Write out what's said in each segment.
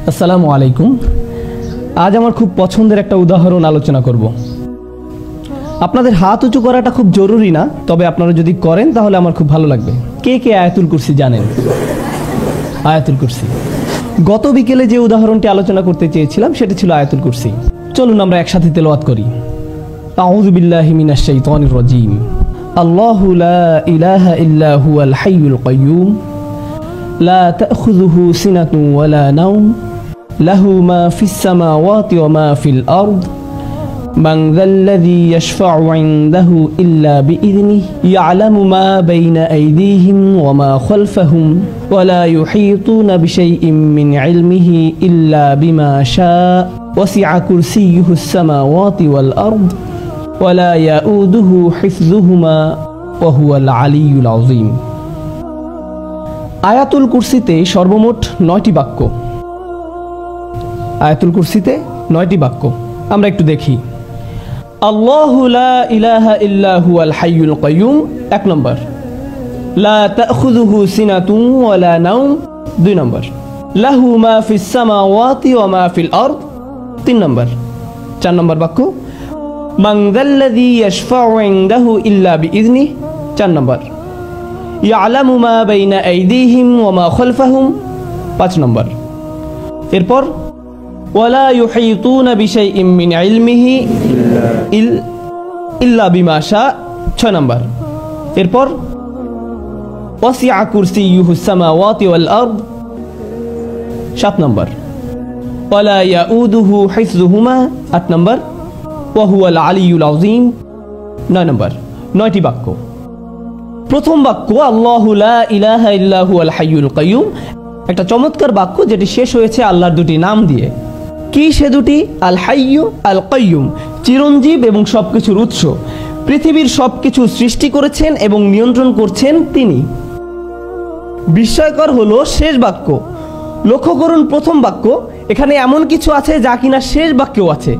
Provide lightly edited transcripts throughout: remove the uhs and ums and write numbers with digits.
আসসালামু আলাইকুম। আজ আমার খুব পছন্দের একটা উদাহরণ আলোচনা করব। আপনাদের হাত উঁচু করাটা খুব জরুরি না, তবে আপনারা যদি করেন তাহলে আমার খুব ভালো লাগবে। কে কে আয়াতুল কুরসি জানেন? আয়াতুল কুরসি, গত বিকেলে যে উদাহরণটি আলোচনা করতে চেয়েছিলাম সেটা ছিল আয়াতুল কুরসি। চলুন আমরা একসাথে তেলাওয়াত করি। আউযু বিল্লাহি মিনাশ শাইতানির রাজীম। আল্লাহু লা ইলাহা ইল্লা হুয়াল হাইয়ুল কাইয়্যুম লা তাখুযুহু সিনাতুন ওয়ালা নাওম লাহু মা ফিস সামাওয়াতি ওয়া মা ফিল আরদ মান যাল্লাযী ইয়াশফা'ু 'ইনদাহু ইল্লা বিইযনিহি ইয়া'লামু মা বাইনা আইদিহিম ওয়া মা খালফাহুম ওয়া লা ইউহীতুনা বিশাইইন মিন 'ইলমিহি ইল্লা বিমা শা'a ওয়াসি'a কুরসিয়্যুহুস সামাওয়াতি ওয়াল আরদ ওয়া লা ইয়াউদুহু হিফযুহুমা ওয়া হুয়াল 'আলিয়্যুল 'আযীম। আয়াতুল কুরসিতে সর্বমোট 9টি বাক্য। আয়াতুল কুরসিতে 9টি বাক্য আমরা একটু দেখি। আল্লাহু লা ইলাহা ইল্লা হুয়াল হাইয়ুল কাইয়্যুম 1 নম্বর। লা তাখুযুহু সিনাতুন ওয়ালা নাওম 2 নম্বর। লাহু মা ফিস সামাওয়াতি ওয়া মা ফিল আরদ 3 নম্বর। 4 নম্বর বাক্য মান যাল্লাযী ইয়াশফা'ু 'ইনদাহু ইল্লা বিইযনিহি 4 নম্বর। ইয়া'লামু মা বাইনা আইদিহিম ওয়া মা খালফাহুম 5 নম্বর। এরপর ওয়ালা ইউহীতুনা বিশাইইন মিন ইলমিহি ইল্লা বিমা শা'a 6 নম্বর। এরপর ওয়াসি'a কুরসিয়্যুহুস সামাওয়াতি ওয়াল আরদ 7 নম্বর। ওয়ালা ইয়াউদুহু হিফযুহুমা 8 নম্বর। ওয়া হুয়াল আলিয়্যুল 'আযীম 9 নম্বর। 9টি বাক্য। প্রথম বাক্য আল্লাহু লা ইলাহা ইল্লা হুয়াল হাইয়ুল কাইয়্যুম, একটা চমৎকার বাক্য যেটি শেষ হয়েছে আল্লাহর দুটি নাম দিয়ে। কি সে দুটি? আল হাইয়্যু, আল কাইয়্যুম, চিরঞ্জীব এবং সবকিছুর উৎস। পৃথিবীর সবকিছু সৃষ্টি করেছেন এবং নিয়ন্ত্রণ করছেন তিনি। বিস্ময়কর হলো শেষ বাক্য। লক্ষ্য করুন প্রথম বাক্য, এখানে এমন কিছু আছে যা কিনা শেষ বাক্যেও আছে,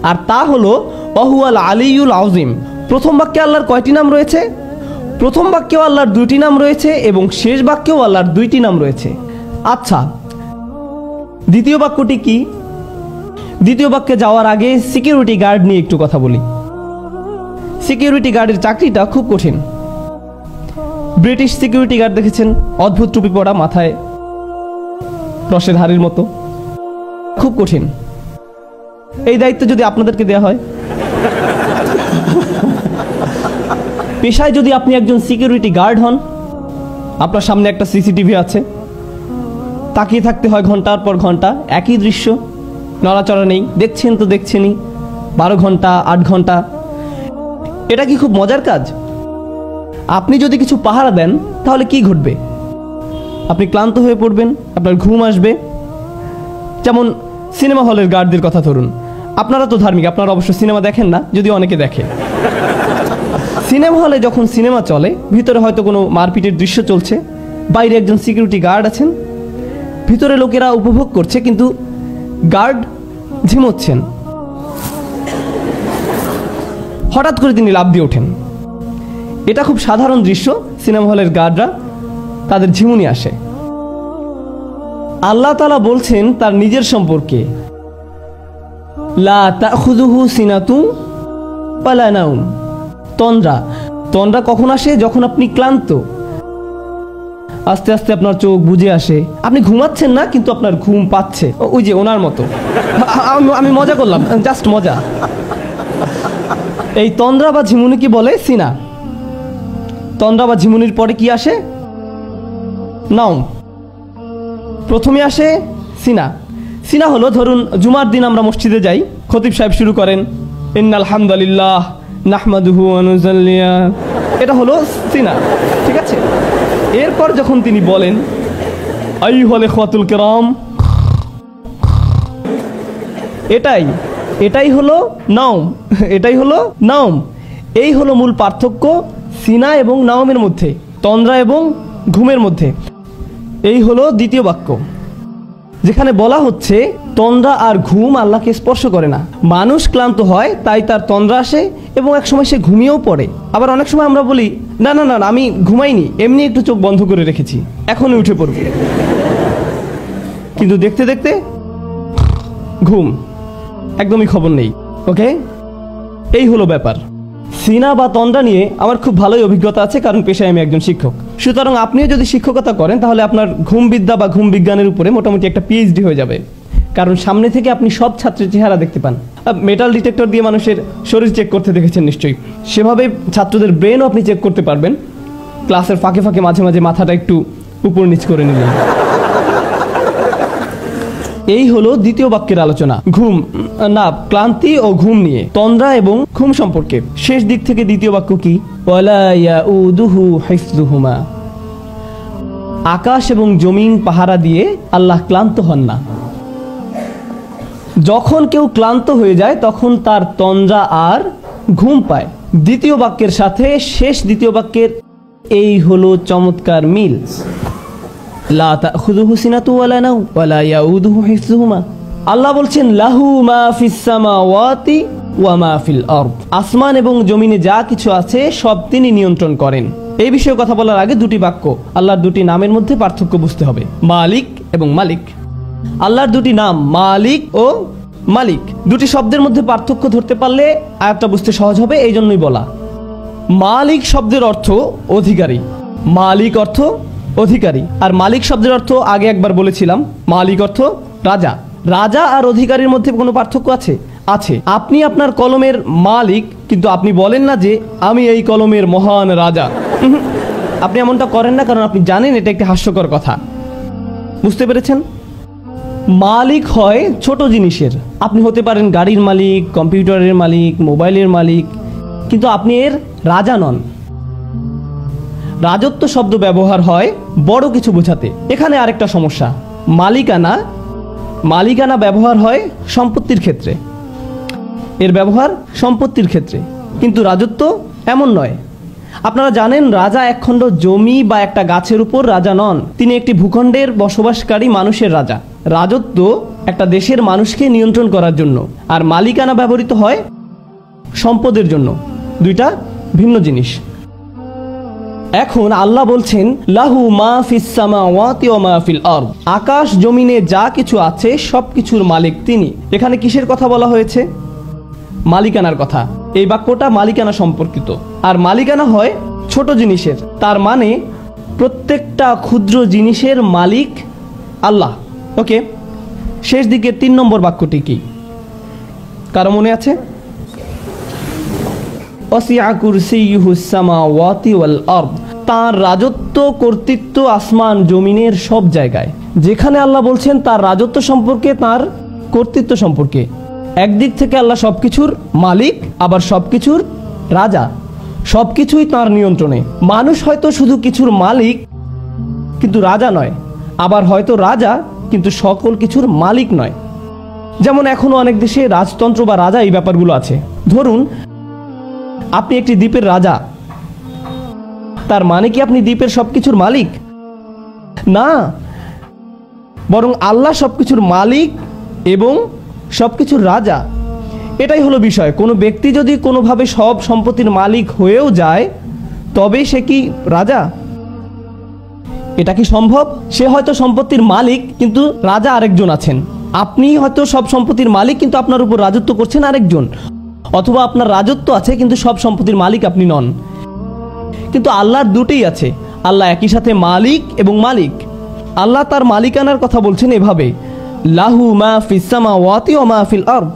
আর তা হলো ওয়া হুয়াল আলিয়্যুল 'আযীম। প্রথম বাক্যে আল্লাহর কয়টি নাম রয়েছে? প্রথম বাক্যেও আল্লাহর 2টি নাম রয়েছে এবং শেষ বাক্যেও আল্লাহর 2টি নাম রয়েছে। আচ্ছা, দ্বিতীয় বাক্যটি কি? দ্বিতীয় বাক্যে যাওয়ার আগে সিকিউরিটি গার্ড নিয়ে একটু কথা বলি। সিকিউরিটি গার্ডের চাকরিটা খুব কঠিন। ব্রিটিশ সিকিউরিটি গার্ড দেখেছেন, অদ্ভুত টুপি পরা, মাথায় রসের হাড়ির মতো, খুব কঠিন। এই দায়িত্ব যদি আপনাদেরকে দেওয়া হয়, পেশায় যদি আপনি একজন সিকিউরিটি গার্ড হন, আপনার সামনে একটা সিসিটিভি আছে, তাকিয়ে থাকতে হয় ঘন্টার পর ঘন্টা, একই দৃশ্য, নড়াচড়া নেই, দেখছেন তো দেখছেনই, 12 ঘন্টা 8 ঘন্টা। এটা কি খুব মজার কাজ? আপনি যদি কিছু পাহারা দেন তাহলে কি ঘটবে? আপনি ক্লান্ত হয়ে পড়বেন, আপনার ঘুম আসবে। যেমন সিনেমা হলের গার্ডদের কথা ধরুন। আপনারা তো ধার্মিক, আপনারা অবশ্য সিনেমা দেখেন না, যদিও অনেকে দেখে। সিনেমা হলে যখন সিনেমা চলে, ভিতরে হয়তো কোনো মারপিটের দৃশ্য চলছে, বাইরে একজন সিকিউরিটি গার্ড আছেন, ভিতরে লোকেরা উপভোগ করছে, কিন্তু গার্ড ঝিমোচ্ছেন। হঠাৎ করে তিনি লাফ দিয়ে ওঠেন। এটা খুব সাধারণ দৃশ্য। সিনেমা হলের গার্ডরা, তাদের ঝিমুনি আসে। আল্লাহ তাআলা বলছেন তার নিজের সম্পর্কে, লা তাখুযুহু সিনাতুন ওয়ালা নাওম। তন্দ্রা কখন আসে? যখন আপনি ক্লান্ত, আস্তে আস্তে আপনার চোখ বুজে আসে, আপনি ঘুমাচ্ছেন না কিন্তু আপনার ঘুম পাচ্ছে, ওই যে ওনার মতো। আমি মজা করলাম, জাস্ট মজা। এই তন্দ্রা বা ঝিমুনি কি বলে? সিনা। তন্দ্রা বা ঝিমুনির পরে কি আসে? নাওম। প্রথমে আসে সিনা। সিনা হলো, ধরুন জুমার দিন আমরা মসজিদে যাই, খতিব সাহেব শুরু করেন ইন্নাল হামদুলিল্লাহ নাহমাদুহু ওয়া নুসাল্লি, এটা হলো সিনা, ঠিক আছে? এরপর যখন তিনি বলেন আইয়ুহাল ইখওয়াতুল কিরাম, এটাই হলো নাওম। এটাই হলো নাওম। এই হলো মূল পার্থক্য সিনা এবং নাওমের মধ্যে, তন্দ্রা এবং ঘুমের মধ্যে। এই হলো দ্বিতীয় বাক্য, যেখানে বলা হচ্ছে তন্দ্রা আর ঘুম আল্লাহকে স্পর্শ করে না। মানুষ ক্লান্ত হয়, তাই তার তন্দ্রা আসে এবং এক সময় সে ঘুমিয়েও পড়ে। আবার অনেক সময় আমরা বলি না না না আমি ঘুমাইনি, এমনি একটু চোখ বন্ধ করে রেখেছি, এখনই উঠে পড়ব। কিন্তু দেখতে দেখতে ঘুম, একদমই খবর নেই। ওকে, এই হলো ব্যাপার। সিনা বা তন্দ্রা নিয়ে আমার খুব ভালোই অভিজ্ঞতা আছে, কারণ পেশায় আমি একজন শিক্ষক। সুতরাং আপনিও যদি শিক্ষকতা করেন তাহলে আপনার ঘুম বিদ্যা বা ঘুম বিজ্ঞানের উপরে মোটামুটি একটা পিএইচডি হয়ে যাবে, কারণ সামনে থেকে আপনি সব ছাত্রের চেহারা দেখতে পান। মেটাল ডিটেক্টর দিয়ে মানুষের শরীর চেক করতে দেখেছেন নিশ্চয়ই, সেভাবে ছাত্রদের ব্রেনও আপনি চেক করতে পারবেন। ক্লাসের ফাঁকে ফাঁকে মাঝে মাঝে মাথাটা একটু উপর নিচ করে নিলেন। এই হলো দ্বিতীয় বাক্যের আলোচনা, ঘুম না ক্লান্তি ও ঘুম নিয়ে, তন্দ্রা এবং ঘুম সম্পর্কে। শেষ দিক থেকে দ্বিতীয় বাক্য কি? ওয়ালা ইয়াউদুহু হিফযুহুমা, আকাশ এবং জমিন পাহারা দিয়ে আল্লাহ ক্লান্ত হন না। যখন কেউ ক্লান্ত হয়ে যায় তখন তার তন্দ্রা আর ঘুম পায়। দ্বিতীয় বাক্যের সাথে শেষ দ্বিতীয় বাক্যের এই হলো চমৎকার মিল। লা তাখুযুহু সিনাতু ওয়ালা নাওম ওয়ালা ইয়াউদুহু হিফযুহুমা। আল্লাহ বলছেন লাহু মা ফিস সামাওয়াতি ওয়া মা ফিল আরদ, আসমান এবং জমিনে যা কিছু আছে সব তিনি নিয়ন্ত্রণ করেন। এই বিষয়ে কথা বলার আগে দুটি বাক্য, আল্লাহর দুটি নামের মধ্যে পার্থক্য বুঝতে হবে, মালিক এবং মালিক। আল্লাহর দুটি নাম মালিক ও মালিক, দুটি শব্দের মধ্যে পার্থক্য ধরতে পারলে আয়াতটা বুঝতে সহজ হবে, এই জন্যই বলা। মালিক শব্দের অর্থ অধিকারী, মালিক অর্থ অধিকারী, আর মালিক শব্দের অর্থ আগে একবার বলেছিলাম, মালিক অর্থ রাজা। রাজা আর অধিকারীর মধ্যে কোনো পার্থক্য আছে? আছে। আপনি আপনার কলমের মালিক, কিন্তু আপনি বলেন না যে আমি এই কলমের মহান রাজা। আপনি এমনটা করেন না, কারণ আপনি জানেন এটা একটি হাস্যকর কথা। বুঝতে পেরেছেন? মালিক হয় ছোট জিনিসের, আপনি হতে পারেন গাড়ির মালিক, কম্পিউটারের মালিক, মোবাইলের মালিক, কিন্তু আপনি এর রাজা নন। রাজত্ব শব্দ ব্যবহার হয় বড় কিছু বোঝাতে। এখানে আরেকটা সমস্যা, মালিকানা, মালিকানা ব্যবহার হয় সম্পত্তির ক্ষেত্রে, এর ব্যবহার সম্পত্তির ক্ষেত্রে, কিন্তু রাজত্ব এমন নয়। আপনারা জানেন রাজা একখণ্ড জমি বা একটা গাছের উপর রাজা নন, তিনি একটি ভূখণ্ডের বসবাসকারী মানুষের রাজা। রাজত্ব একটা দেশের মানুষকে নিয়ন্ত্রণ করার জন্য, আর মালিকানা ব্যবহৃত হয় সম্পদের জন্য, দুইটা ভিন্ন জিনিস। এখন আল্লাহ বলছেন লাহু মা ফিস সামাওয়াতি ওয়া মা ফিল আরদ, আকাশ জমিনে যা কিছু আছে সব কিছুর মালিক তিনি। এখানে কিসের কথা বলা হয়েছে? মালিকানার কথা। এই বাক্যটা মালিকানা সম্পর্কিত, আর মালিকানা হয় ছোট জিনিসের, তার মানে প্রত্যেকটা ক্ষুদ্র জিনিসের মালিক আল্লাহ। ওকে, শেষ দিকের 3 নম্বর বাক্যটি কি কারো মনে আছে? ওয়াসিআ কুরসিয়ুহুস সামাওয়াতি ওয়াল আরদ, তার রাজত্ব কর্তৃত্ব আসমান জমিনের সব জায়গায়। যেখানে আল্লাহ বলছেন তার রাজত্ব সম্পর্কে, তার কর্তৃত্ব সম্পর্কে, একদিক থেকে আল্লাহ সবকিছুর মালিক, আবার সবকিছুর রাজা, সবকিছুই তার নিয়ন্ত্রণে। মানুষ হয়তো শুধু কিছুর মালিক কিন্তু রাজা নয়, আবার হয়তো রাজা কিন্তু সকল কিছুর মালিক নয়। যেমন এখনো অনেক দেশে রাজতন্ত্র বা রাজা এই ব্যাপারগুলো আছে। ধরুন আপনি একটি দ্বীপের রাজা, তার মানে কি আপনি দ্বীপের সবকিছুর মালিক? না, বরং আল্লাহ সবকিছুর মালিক এবং সবকিছুর রাজা। এটাই হলো বিষয়। কোনো ব্যক্তি যদি কোনোভাবে সব সম্পত্তির মালিক হয়েও যায়, তবে সে কি রাজা? এটা কি সম্ভব? সে হয়তো সম্পত্তির মালিক, কিন্তু রাজা আরেকজন আছেন। আপনি হয়তো সব সম্পত্তির মালিক, কিন্তু আপনার উপর রাজত্ব করছেন আরেকজন, অথবা আপনার রাজত্ব আছে কিন্তু সব সম্পত্তির মালিক আপনি নন। কিন্তু আল্লাহর দুটোই আছে, আল্লাহ একই সাথে মালিক এবং মালিক। আল্লাহ তার মালিকানার কথা বলছেন এভাবে, লাহু মা ফিস সামাওয়াতি ওয়া মা ফিল আরদ,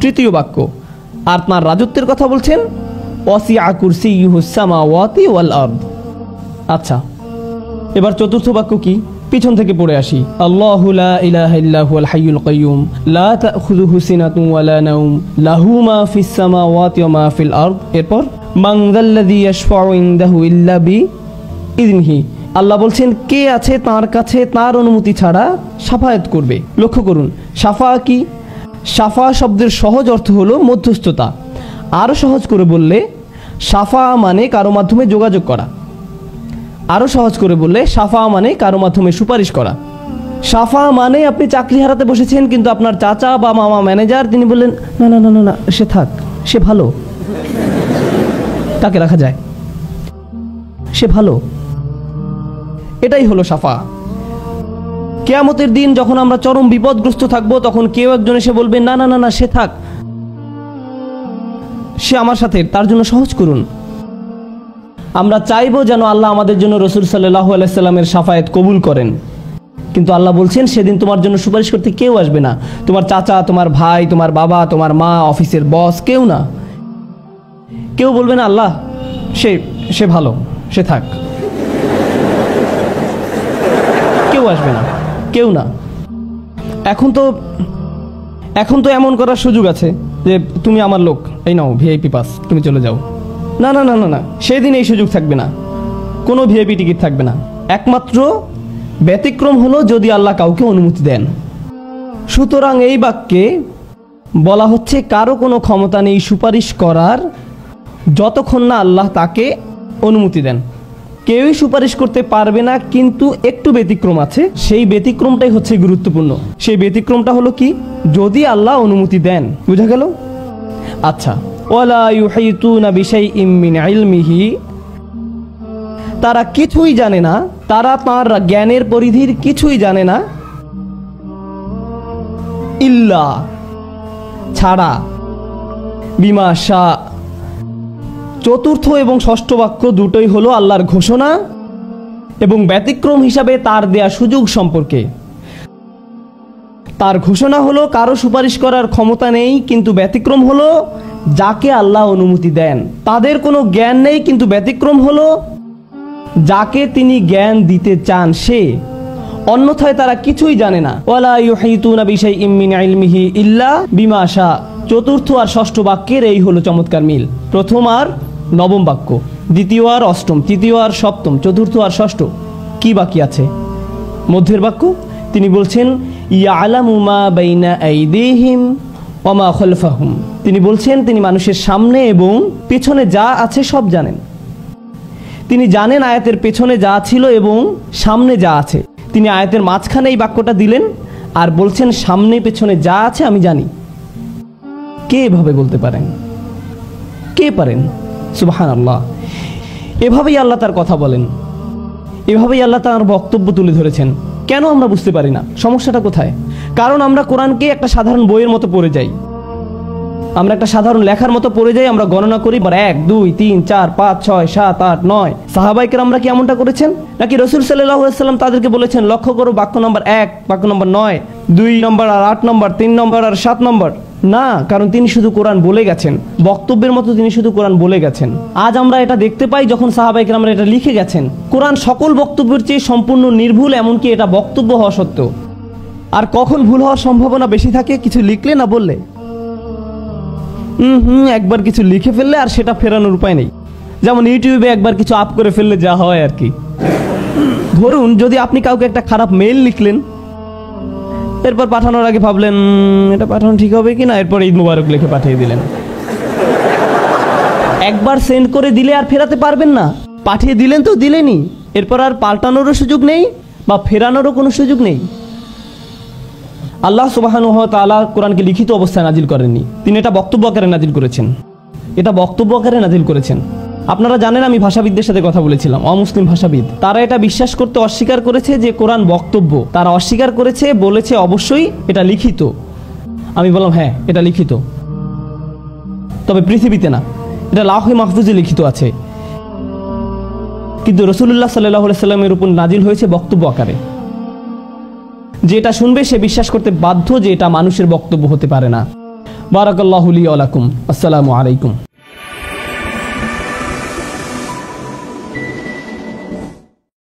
তৃতীয় বাক্য। আর তার রাজত্বের কথা বলছেন ওয়াসিআ কুরসিয়ুহুস সামাওয়াতি ওয়াল আরদ। আচ্ছা, এবার চতুর্থ বাক্য কি? পিছন থেকে পড়ে আসি। আল্লাহু লা ইলাহা ইল্লা হুয়াল হাইয়ুল কাইয়ুম লা তাখুযুহু সিনাতুন ওয়ালা নাওম লাহু মা ফিস সামাওয়াতি ওয়া মা ফিল আরদ। এরপর মান যাল্লাযী ইয়াশফাউ ইনদাহু ইল্লা বিইযনিহি, আল্লাহ বলছেন কে আছে তার কাছে তার অনুমতি ছাড়া শাফায়াত করবে। লক্ষ্য করুন, শাফা কি? শাফা শব্দের সহজ অর্থ হলো মধ্যস্থতা। আরও সহজ করে বললে শাফা মানে কারো মাধ্যমে যোগাযোগ করা। আরও সহজ করে বললে শাফা মানে কারো মাধ্যমে সুপারিশ করা। শাফা মানে আপনি চাকরি হারাতে বসেছেন, কিন্তু আপনার চাচা বা মামা ম্যানেজার, তিনি বললেন না না না না না, সে থাক, সে ভালো, তাকে রাখা যায়, সে ভালো। এটাই হলো শাফা। কিয়ামতের দিন যখন আমরা চরম বিপদগ্রস্ত থাকবো, তখন কেউ একজন এসে বলবে, না না না না, সে থাক, সে আমার সাথে, তার জন্য সহজ করুন। আমরা চাইবো যেন আল্লাহ আমাদের জন্য রাসূল সাল্লাল্লাহু আলাইহি সাল্লামের শাফায়াত কবুল করেন, কিন্তু আল্লাহ বলছেন সেদিন তোমার জন্য সুপারিশ করতে কেউ আসবে না। তোমার চাচা, তোমার ভাই, তোমার বাবা, তোমার মা, অফিসের বস, কেউ না। কেউ বলবে না আল্লাহ সে ভালো, সে থাক। কেউ আসবে না, কেউ না। এখন তো এমন করার সুযোগ আছে যে তুমি আমার লোক, এই নাও ভিআইপি পাস, তুমি চলে যাও। না না না না না, সেদিন এই সুযোগ থাকবে না, কোনো ভিআইপি টিকিট থাকবে না। একমাত্র ব্যতিক্রম হলো যদি আল্লাহ কাউকে অনুমতি দেন। সুতরাং এই বাক্যে বলা হচ্ছে কারো কোনো ক্ষমতা নেই সুপারিশ করার যতক্ষণ না আল্লাহ তাকে অনুমতি দেন। কেউই সুপারিশ করতে পারবে না, কিন্তু একটু ব্যতিক্রম আছে। সেই ব্যতিক্রমটাই হচ্ছে গুরুত্বপূর্ণ। সেই ব্যতিক্রমটা হলো কি, যদি আল্লাহ অনুমতি দেন। বুঝা গেল? আচ্ছা, ওয়ালা ইউহিতুনা বিশাইইম মিন ইলমিহি, তারা কিছুই জানে না, তারা তার জ্ঞানের পরিধির কিছুই জানে না, ইল্লা ছাড়া, বিমা শা। চতুর্থ এবং ষষ্ঠ বাক্য দুটোই হলো আল্লাহর ঘোষণা এবং ব্যতিক্রম হিসাবে তার দেয়া সুযোগ সম্পর্কে। তার ঘোষণা হলো কারো সুপারিশ করার ক্ষমতা নেই, কিন্তু ব্যতিক্রম হলো যাকে আল্লাহ অনুমতি দেন। তাদের কোনো জ্ঞান নেই, কিন্তু ব্যতিক্রম হলো যাকে তিনি জ্ঞান দিতে চান সে। অন্যথায় তারা কিছুই জানে না। ওয়ালা ইউহিতুনা বিশাইইম মিন ইলমিহি ইল্লা বিমা শা। চতুর্থ আর ষষ্ঠ বাক্যের এই হলো চমৎকার মিল। প্রথম আর নবম বাক্য, দ্বিতীয় আর অষ্টম, তৃতীয় আর সপ্তম, চতুর্থ আর ষষ্ঠ। কি বাকি আছে মধ্যের বাক্য? তিনি বলছেন ইয়ালামু মা বাইনা আইদিহিম ওয়া মা খালফাহুম। তিনি বলছেন তিনি মানুষের সামনে এবং পেছনে যা আছে সব জানেন। তিনি জানেন আয়াতের পেছনে যা ছিল এবং সামনে যা আছে। তিনি আয়াতের মাঝখানে এই বাক্যটা দিলেন আর বলছেন সামনে পেছনে যা আছে আমি জানি। কে এভাবে বলতে পারেন? কে পারেন? সুবহানাল্লাহ। এভাবেই আল্লাহ তার কথা বলেন, এভাবেই আল্লাহ তার বক্তব্য তুলে ধরেছেন। কেন আমরা বুঝতে পারি না? সমস্যাটা কোথায়? কারণ আমরা কোরআনকে একটা সাধারণ বইয়ের মতো পড়ে যাই, আমরা একটা সাধারণ লেখার মতো পড়ে যাই। আমরা গণনা করি 1 2 3 4 5 6 7 8 9। সাহাবায়ে কেরামরা কি এমনটা করেছেন? নাকি রাসূল সাল্লাল্লাহু আলাইহি ওয়াসাল্লাম তাদেরকে বলেছেন লক্ষ্য করো বাক্য নম্বর 1, বাক্য নম্বর 9, 2 নম্বর আর 8 নম্বর, 3 নম্বর আর 7 নম্বর? না, কারণ তিনি শুধু কোরআন বলে গেছেন, বক্তব্যের মতো তিনি শুধু কোরআন বলে গেছেন। আজ আমরা এটা দেখতে পাই যখন সাহাবায়ে কেরামরা এটা লিখে গেছেন। কোরআন সকল বক্তব্যের চেয়ে সম্পূর্ণ নির্ভুল, এমনকি এটা বক্তব্য হওয়া সত্ত্বেও। আর কখন ভুল হওয়ার সম্ভাবনা বেশি থাকে? কিছু লিখলে না বললে। একবার কিছু লিখে ফেললে আর সেটা ফেরানোর উপায় নেই। যেমন ইউটিউবে একবার কিছু আপ করে ফেললে যা হয় আর কি। ধরুন যদি আপনি কাউকে একটা খারাপ মেইল লিখলেন, এরপর পাঠানোর আগে ভাবলেন এটা পাঠানো ঠিক হবে কিনা, এরপর ঈদ মুবারক লিখে পাঠিয়ে দিলেন। একবার সেন্ড করে দিলে আর ফেরাতে পারবেন না। পাঠিয়ে দিলেন তো দিলেনই, এরপর আর পাল্টানোরও সুযোগ নেই বা ফেরানোরও কোনো সুযোগ নেই। আল্লাহ সুবহানাহু ওয়া তাআলা কোরআনকে লিখিত অবস্থায় নাজিল করেননি, তিনি এটা বক্তব্য আকারে নাজিল করেছেন। এটা বক্তব্য আকারে নাজিল করেছেন। আপনারা জানেন আমি ভাষাবিদদের সাথে কথা বলেছিলাম, অমুসলিম ভাষাবিদ। তারা এটা বিশ্বাস করতে অস্বীকার করেছে যে কোরআন বক্তব্য। তারা অস্বীকার করেছে, বলেছে অবশ্যই এটা লিখিত। আমি বললাম হ্যাঁ এটা লিখিত, তবে পৃথিবীতে না, এটা লাওহে মাহফুজে লিখিত আছে। কিন্তু রাসূলুল্লাহ সাল্লাল্লাহু আলাইহি সাল্লামের উপর নাজিল হয়েছে বক্তব্য আকারে। যেটা শুনবে সে বিশ্বাস করতে বাধ্য যে এটা মানুষের বক্তব্য হতে পারে না। বারাকাল্লাহু লি ওয়া লাকুম। আসসালামু আলাইকুম।